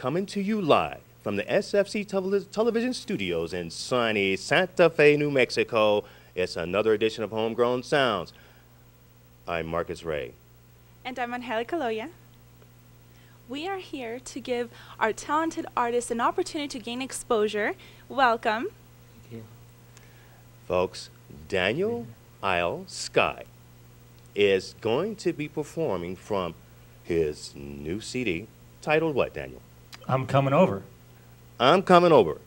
coming to you live from the SFC television studios in sunny Santa Fe, New Mexico. It's another edition of Homegrown Sounds. I'm Marcus Ray. And I'm Angelica Loya. We are here to give our talented artists an opportunity to gain exposure. Welcome. Thank you. Folks, Daniel Isle Sky is going to be performing from his new CD titled what, Daniel? I'm Coming Over. I'm Coming Over.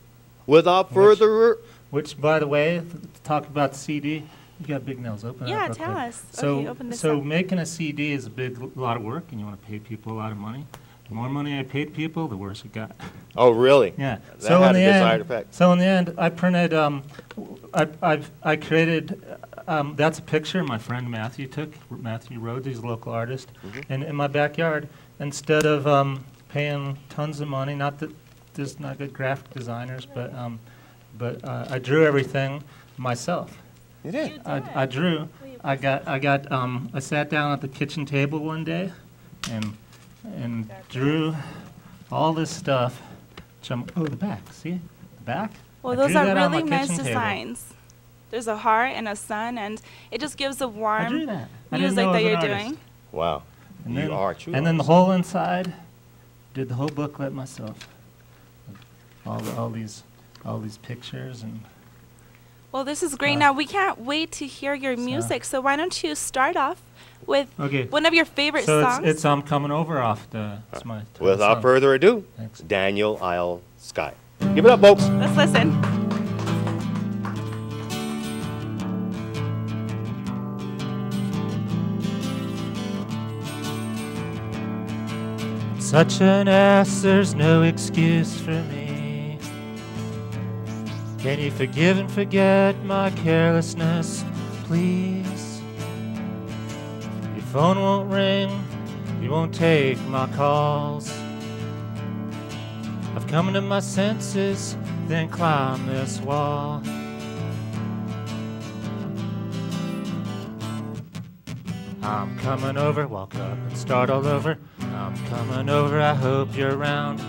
Without further... Which, by the way, talk about the CD. You got big nails. Open it up. Yeah, real tell quick. us. So, okay, open this so up. making a CD is a lot of work, and you want to pay people a lot of money. The more money I paid people, the worse it got. Oh, really? Yeah. That So had in a the desired end, effect. so in the end, I printed. I created. That's a picture my friend Matthew took. Matthew Rhodes, he's a local artist, and in my backyard, instead of paying tons of money, not that there's not good graphic designers, but I drew everything myself. You did? I drew. I sat down at the kitchen table one day, and drew all this stuff. The back. See the back? Well, I those drew are that on really my nice kitchen table. designs. There's a heart and a sun, and it just gives a I drew warm that. I didn't know music I that was you're an artist. doing. Wow. And You then, are a true and then the artist. whole inside, did the whole booklet myself. All these pictures and. Well, this is great. Now, we can't wait to hear your music, so why don't you start off with one of your favorite songs? It's Coming Over off the. It's my title Without song. further ado, Thanks. Daniel Isle Sky. Give it up, folks. Let's listen. Such an ass, there's no excuse for me. Can you forgive and forget my carelessness, please? Your phone won't ring, you won't take my calls. I've come to my senses, then climbed this wall. I'm coming over, walk up and start all over. I'm coming over, I hope you're around.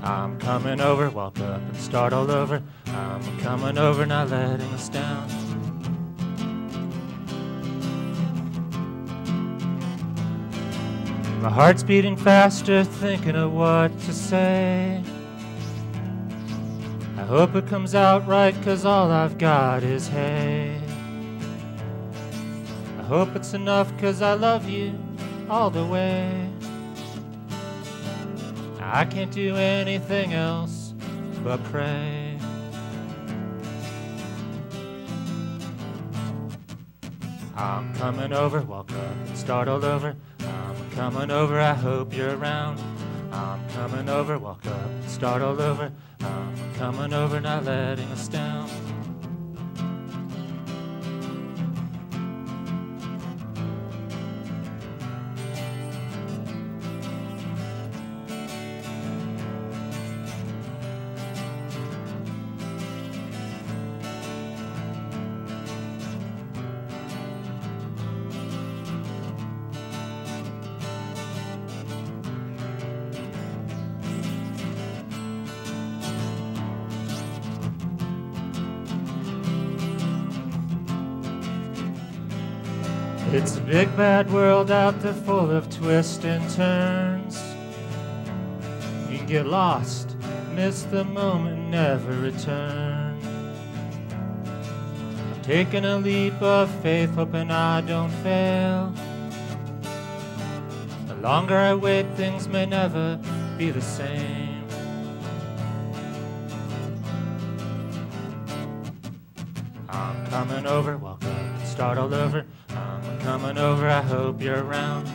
I'm coming over, walk up and start all over. I'm coming over, not letting us down. My heart's beating faster, thinking of what to say. I hope it comes out right, 'cause all I've got is hay. I hope it's enough, 'cause I love you all the way. I can't do anything else but pray. I'm coming over, walk up and start all over. I'm coming over, I hope you're around. I'm coming over, walk up and start all over. I'm coming over, not letting us down. It's a big bad world out there full of twists and turns. You can get lost, miss the moment, never return. I'm taking a leap of faith, hoping I don't fail. The longer I wait, things may never be the same. I'm coming over, walk up and start all over. I'm coming over, I hope you're around.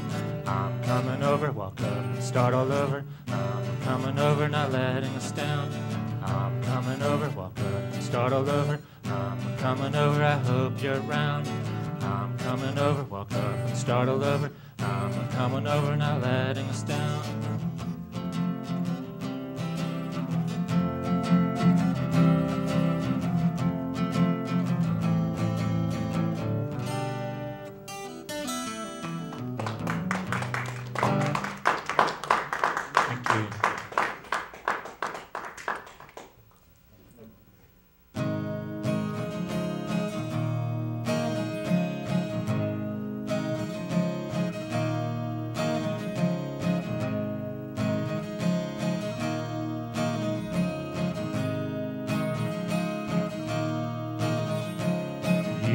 I'm coming over, walk up and start all over. I'm coming over, not letting us down. I'm coming over, walk up and start all over. I'm coming over, I hope you're around. I'm coming over, walk up and start all over. I'm coming over, not letting us down.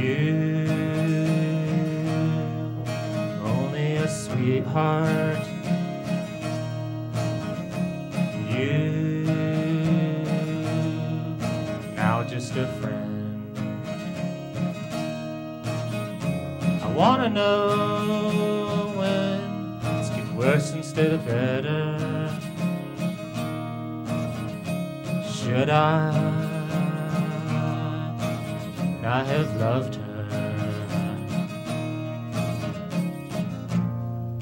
You, only a sweetheart. You, now just a friend. I wanna know when it's getting worse instead of better. Should I not have loved her?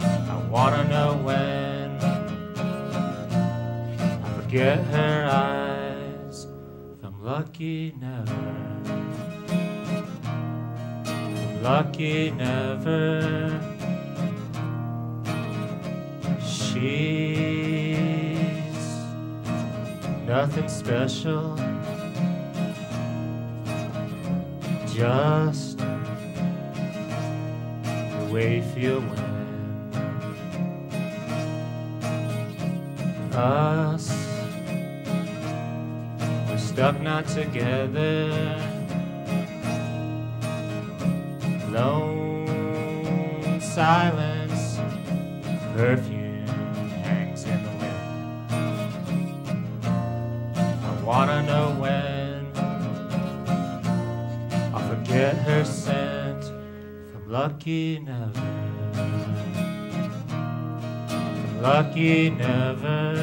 I wanna know when I forget her eyes from lucky never. From lucky never. She's nothing special, just the way you feel when us, we're stuck not together. Lone silence, perfume hangs in the wind. I wanna know when I'll forget her scent from lucky never. From lucky never.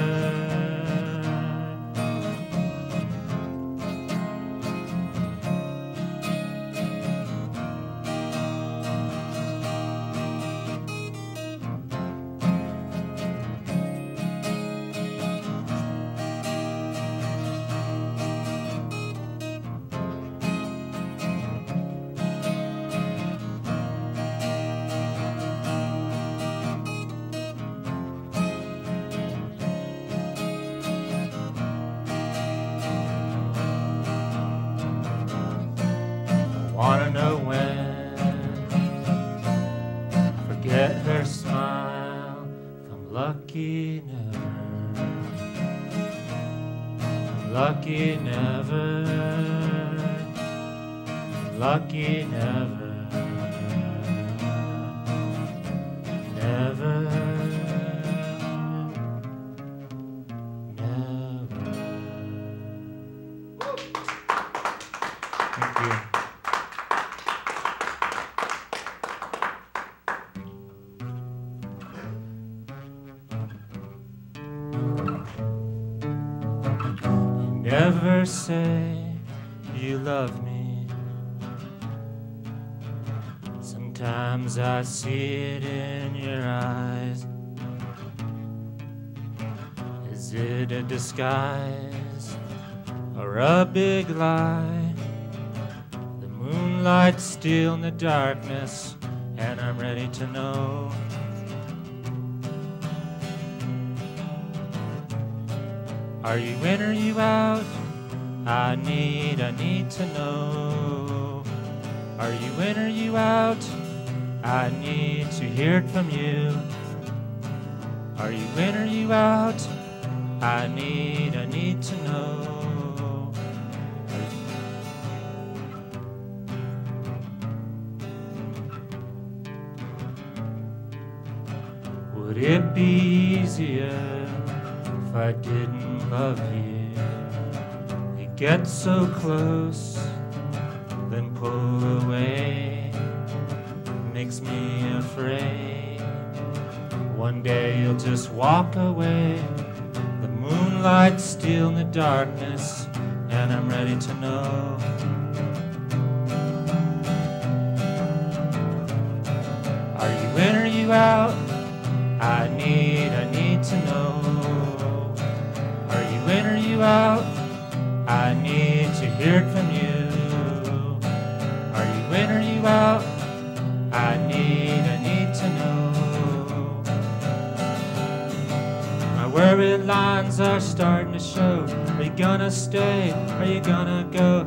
Wanna know when I forget her smile from lucky never. From lucky never. From lucky never. Never. Never. Thank you. Never say you love me. Sometimes I see it in your eyes. Is it a disguise or a big lie? The moonlight's still in the darkness, and I'm ready to know. Are you in or you out? I need to know. Are you in or you out? I need to hear it from you. Are you in or you out? I need to know. Would it be easier if I didn't love you? You get so close, then pull away. Makes me afraid one day you'll just walk away. The moonlight's still in the darkness, and I'm ready to know. Are you in or you out? I need to know. Are you in or you out? I need to hear it from you. Are you in or you out? I need to know. My worried lines are starting to show. Are you gonna stay? Are you gonna go?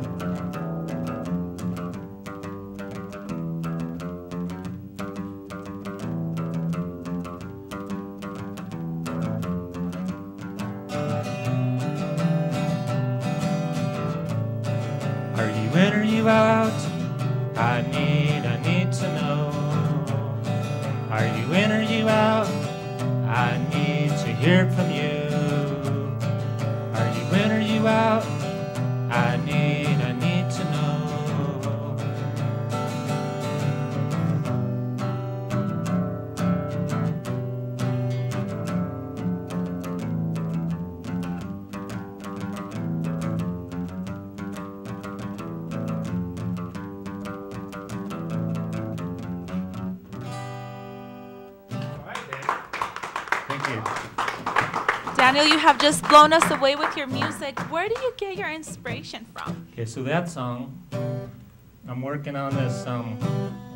Are you in or you out? I you in or you out? I need to hear it from you. Are you in or you out? I need to know. Daniel, you have just blown us away with your music. Where do you get your inspiration from? Okay, so that song, I'm working on this.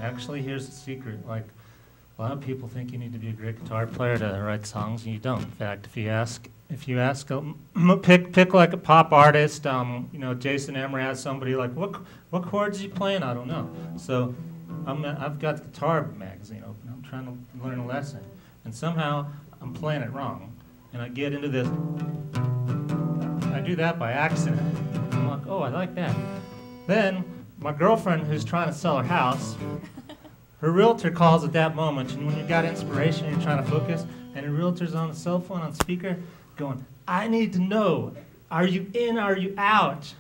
Actually, here's the secret. Like, a lot of people think you need to be a great guitar player to write songs, and you don't. In fact, if you ask, pick like a pop artist. You know, Jason Emmer has somebody like, what chords are you playing? I don't know. So, I've got the guitar magazine open. I'm trying to learn a lesson, and somehow I'm playing it wrong. And I get into this, I do that by accident. I'm like, oh, I like that. Then my girlfriend, who's trying to sell her house, her realtor calls at that moment, and when you got inspiration, you're trying to focus, and her realtor's on the cell phone on speaker going, I need to know, are you in, are you out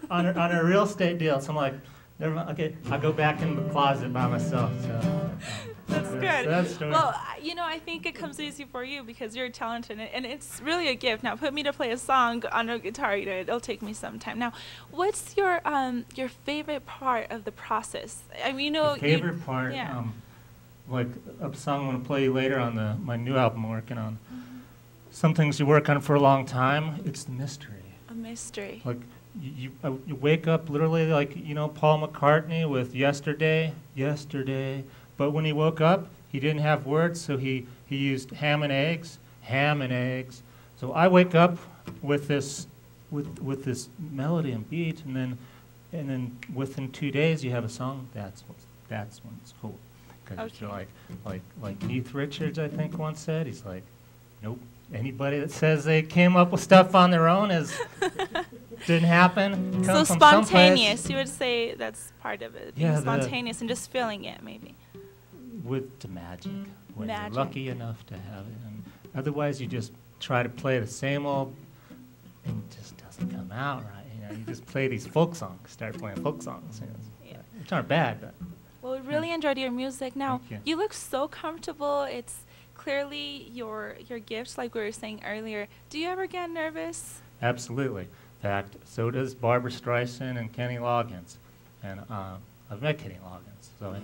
on a real estate deal? So I'm like, never mind, okay, I'll go back in the closet by myself. So. That's good. That's well, you know, I think it comes easy for you because you're talented, and it's really a gift. Now, put me to play a song on a guitar, you know, it'll take me some time. Now, what's your favorite part of the process? I mean, you know, the favorite part, yeah. Like a song I'm gonna play later on my new album I'm working on. Some things you work on for a long time. It's the mystery. A mystery. Like you wake up literally like, you know, Paul McCartney with Yesterday. But when he woke up, he didn't have words, so he used ham and eggs. So I wake up with this this melody and beat, and then within 2 days you have a song. That's when it's cool. Because you're like Keith Richards, I think once said, he's like, nope. Anybody that says they came up with stuff on their own didn't happen. So spontaneous, you would say that's part of it. Being spontaneous and just feeling it, maybe. With the magic, when you're lucky enough to have it. And otherwise, you just try to play the same old, and it just doesn't come out right. You know, you just play these folk songs, start playing folk songs. You know, yeah. Which aren't bad, but. Well, we really enjoyed your music. Now, you. You look so comfortable. It's clearly your gift, like we were saying earlier. Do you ever get nervous? Absolutely. In fact, so does Barbra Streisand and Kenny Loggins. And I've met Kenny Loggins. So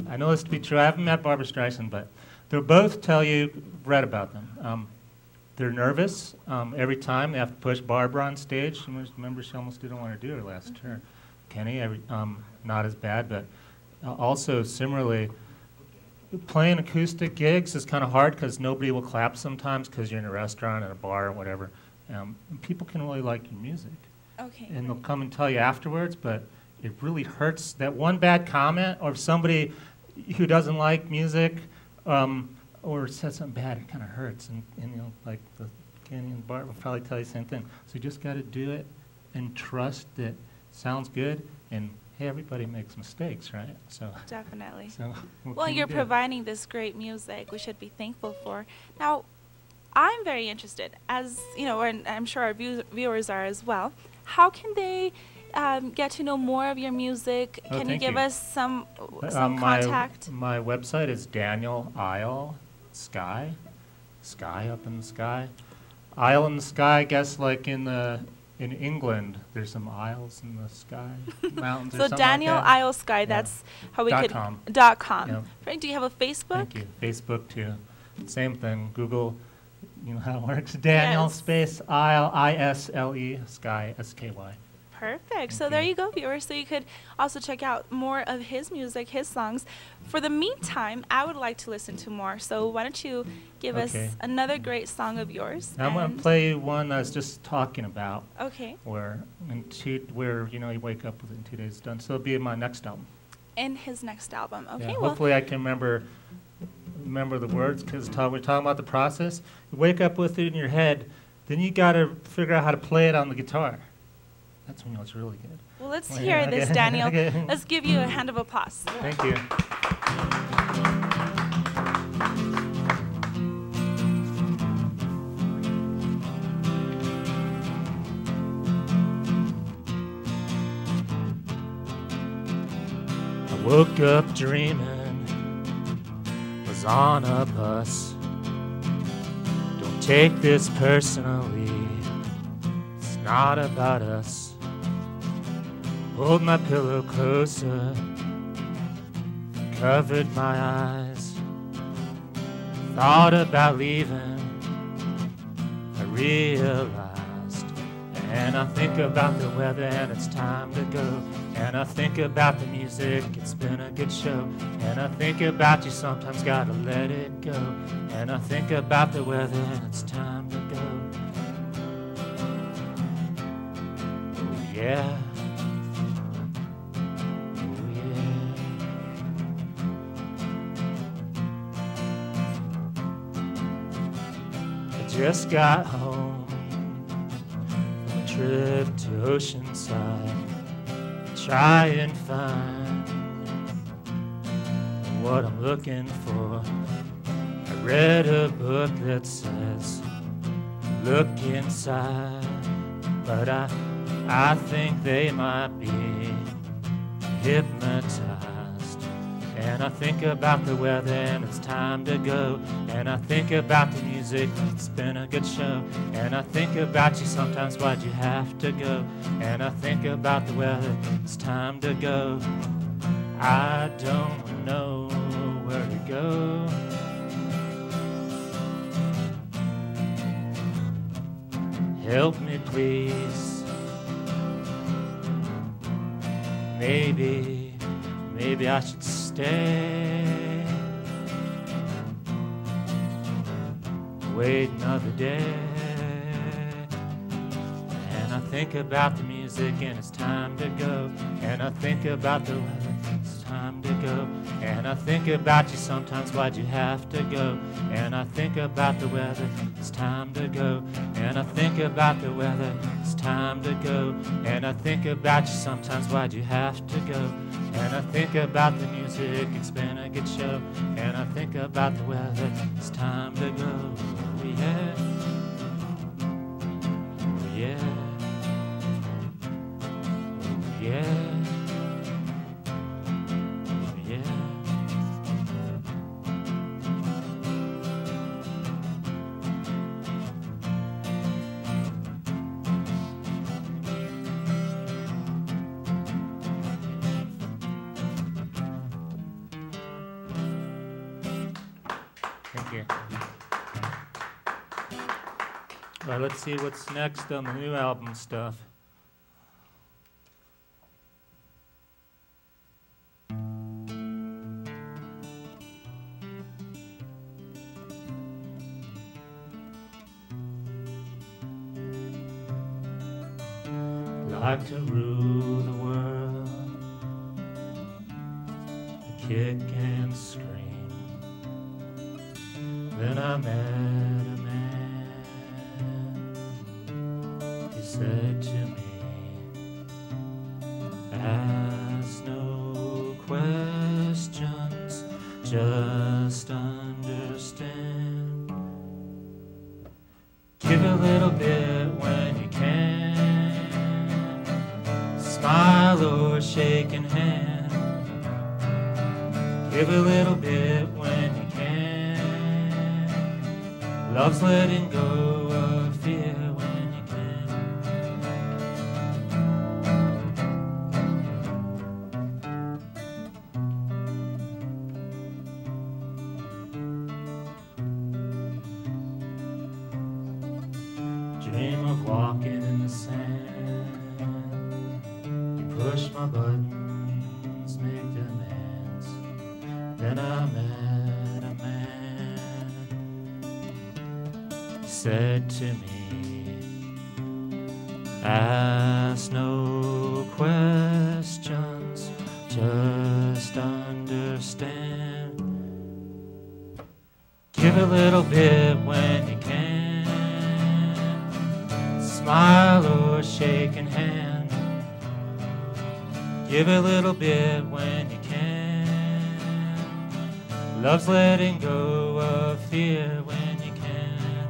I know this to be true. I haven't met Barbra Streisand, but they'll both tell you, read about them. They're nervous every time. They have to push Barbara on stage. Remember, she almost didn't want to do her last turn. Kenny, not as bad, but also similarly, playing acoustic gigs is kind of hard because nobody will clap sometimes because you're in a restaurant, at a bar, or whatever. People can really like your music. Okay. And they'll come and tell you afterwards, but it really hurts. That one bad comment, or if somebody who doesn't like music or says something bad, it kind of hurts. And you know, like the Kenny and Bart will probably tell you the same thing. So you just got to do it and trust that it sounds good. And hey, everybody makes mistakes, right? So definitely. So well, you're providing this great music we should be thankful for. Now, I'm very interested, as you know, and I'm sure our viewers are as well. How can they get to know more of your music? Can you give us some contact? My website is Daniel Isle Sky, Sky up in the sky. Isle in the sky, I guess, like in England, there's some isles in the sky, mountains. So or something Daniel like that. Isle Sky. That's how we could. .com. .com. Yep. Frank, do you have a Facebook? Thank you. Facebook too. Same thing. Google. You know how it works. Daniel space Isle ISLE Sky SKY. Perfect. So there you go, viewers. So you could also check out more of his music, his songs. For the meantime, I would like to listen to more. So why don't you give us another great song of yours? I'm going to play one I was just talking about. Okay. Where you know you wake up within 2 days it's done. So it'll be in my next album. In his next album. Okay. Yeah, well, hopefully I can remember the words because we're talking about the process. You wake up with it in your head, then you got to figure out how to play it on the guitar. That's when you know it's really good. Well, let's hear this, Daniel. Let's give you a hand of applause. Thank you. woke up dreaming, was on a bus. Don't take this personally, it's not about us. Hold my pillow closer, covered my eyes. Thought about leaving, I realized. And I think about the weather and it's time to go. And I think about the music, it's been a good show. And I think about you, sometimes gotta let it go. And I think about the weather and it's time to go. Oh yeah. Oh yeah. I just got home from a trip to Oceanside. Try and find what I'm looking for. I read a book that says, look inside, but I think they might be hypnotized. And I think about the weather and it's time to go. And I think about the music, it's been a good show. And I think about you sometimes, why'd you have to go? And I think about the weather, it's time to go. I don't know where to go. Help me please. Maybe I should stay. Wait another day. And I think about the music and it's time to go. And I think about the weather, it's time to go. And I think about you sometimes, why'd you have to go? And I think about the weather, it's time to go. And I think about the weather, it's time to go. And I think about you sometimes, why'd you have to go? And I think about the music, it's been a good show. And I think about the weather, it's time to go. Oh yeah. Oh yeah. Oh yeah. Thank you. All right, let's see what's next on the new album stuff. Like to rule the world, kick and scream. Then I met a man, he said to me, ask no questions, just understand. Give a little bit when you can, smile or shaking hand. Give a little bit when you can. Love's letting go of fear when you can. Dream of walking in the sand. You push my buttons, make demands. Then I met a man, said to me, ask no questions, just understand. Give a little bit when you can, smile or shaking hand. Give a little bit when you can. Love's letting go of fear when you can.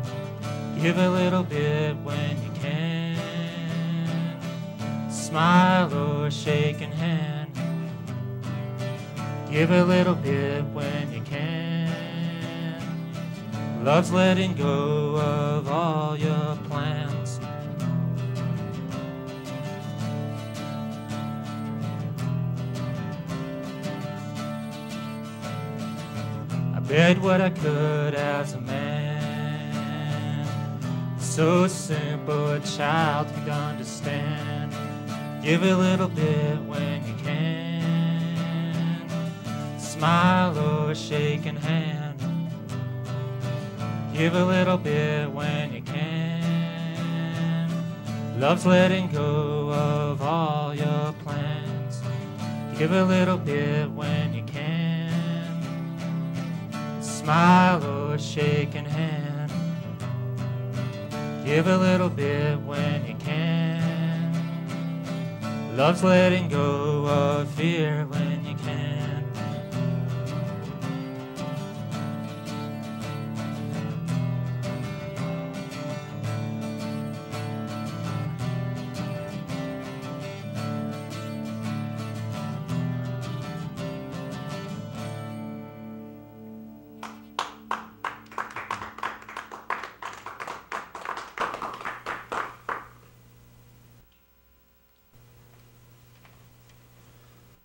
Give a little bit when you can. Smile or shaking hand. Give a little bit when you can. Love's letting go of all your plans. I did what I could as a man. So simple a child could understand. Give a little bit when you can. Smile or shake a hand. Give a little bit when you can. Love's letting go of all your plans. Give a little bit when you can. Smile or shake a hand. Give a little bit when you can. Love's letting go of fear when you can.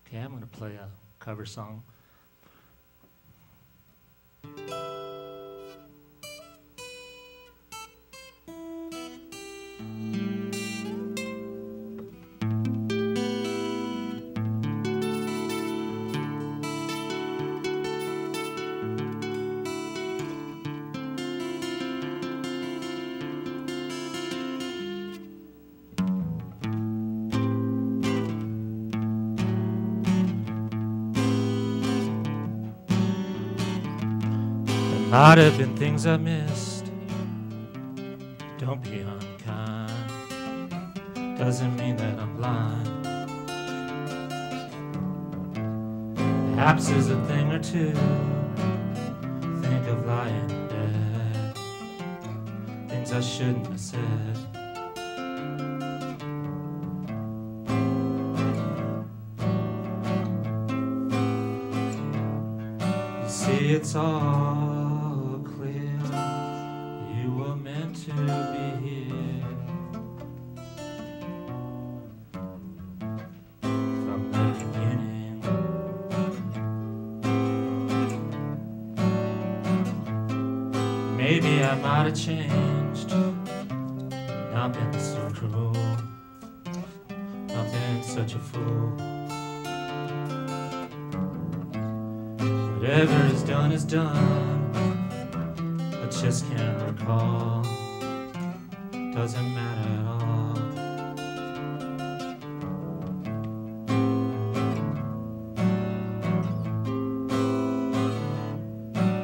Okay, I'm going to play a cover song. Might have been things I missed. Don't be unkind. Doesn't mean that I'm blind. Perhaps there's a thing or two. Think of lying dead. Things I shouldn't have said. You see, it's all to be here from the beginning. Maybe I might have changed, not been so cruel, not been such a fool. Whatever is done is done. I just can't recall. Doesn't matter at all.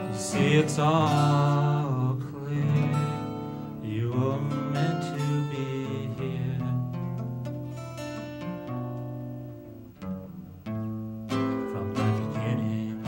You see, it's all clear. You were meant to be here from the beginning.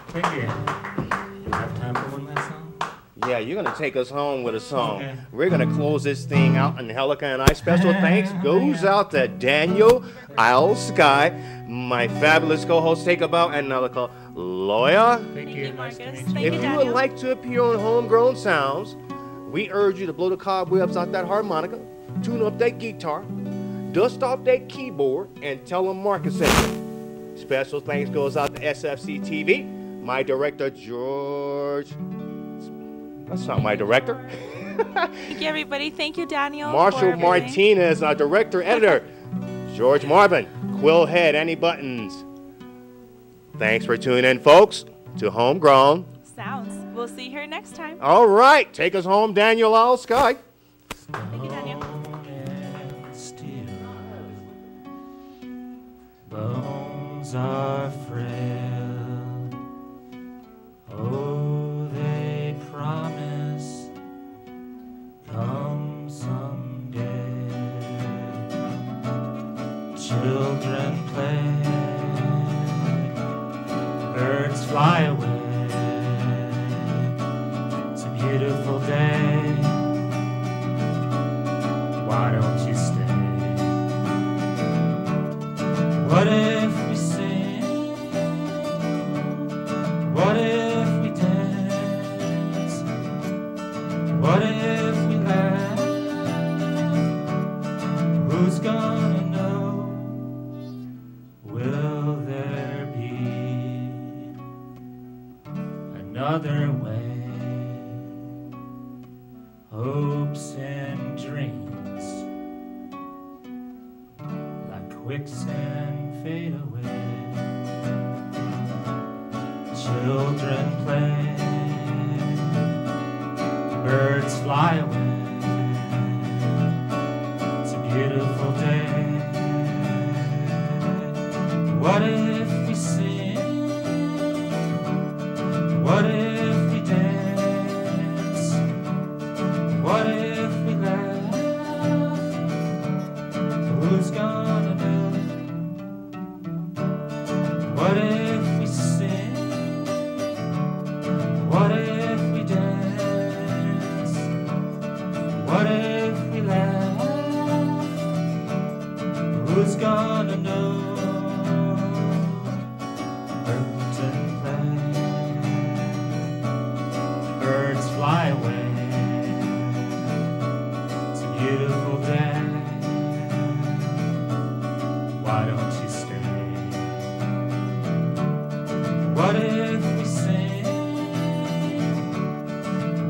Thank you. You have time for one last song? Yeah, you're going to take us home with a song. Okay. We're going to close this thing out, and Angelica and I special thanks goes out to Daniel, Isle Sky, my fabulous co-host, Take About, and Angelica Loya. Thank you. Nice to Marcus. meet you. Thank If you, you would Daniel. like to appear on Homegrown Sounds, we urge you to blow the cobwebs out that harmonica, tune up that guitar, dust off that keyboard, and tell them Marcus sent you. Special thanks goes out to SFC TV, my director, George. That's not my director. Thank you, everybody. Thank you, Daniel. Marshall for everything. Martinez, our director, editor. George Marvin, Quill Head, Annie Buttons. Thanks for tuning in, folks. to Homegrown Sounds. We'll see you here next time. All right, take us home, Daniel All Sky. Thank you, Daniel. Bones are frail. Oh, they promise come someday. Children play, birds fly away. It's a beautiful day. Why don't you stay? What if we sing? What if we dance? What if we laugh? Who's gonna know? Will there be another way? Hopes and dreams like quicksand fade away. Children play, birds fly away. It's a beautiful day. What if we sing? What if we dance? What if we laugh? Who's gonna know? What if we sing? What if we dance? What if we laugh? Who's gonna know? Birds and play, birds fly away. It's a beautiful day. Why don't you stay? What if we sing?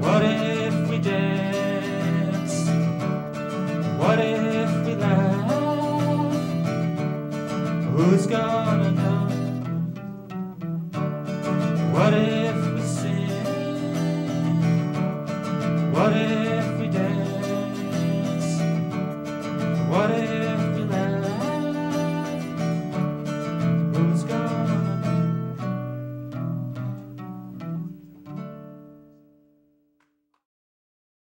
What if we dance? What if we laugh? Who's gonna know? What if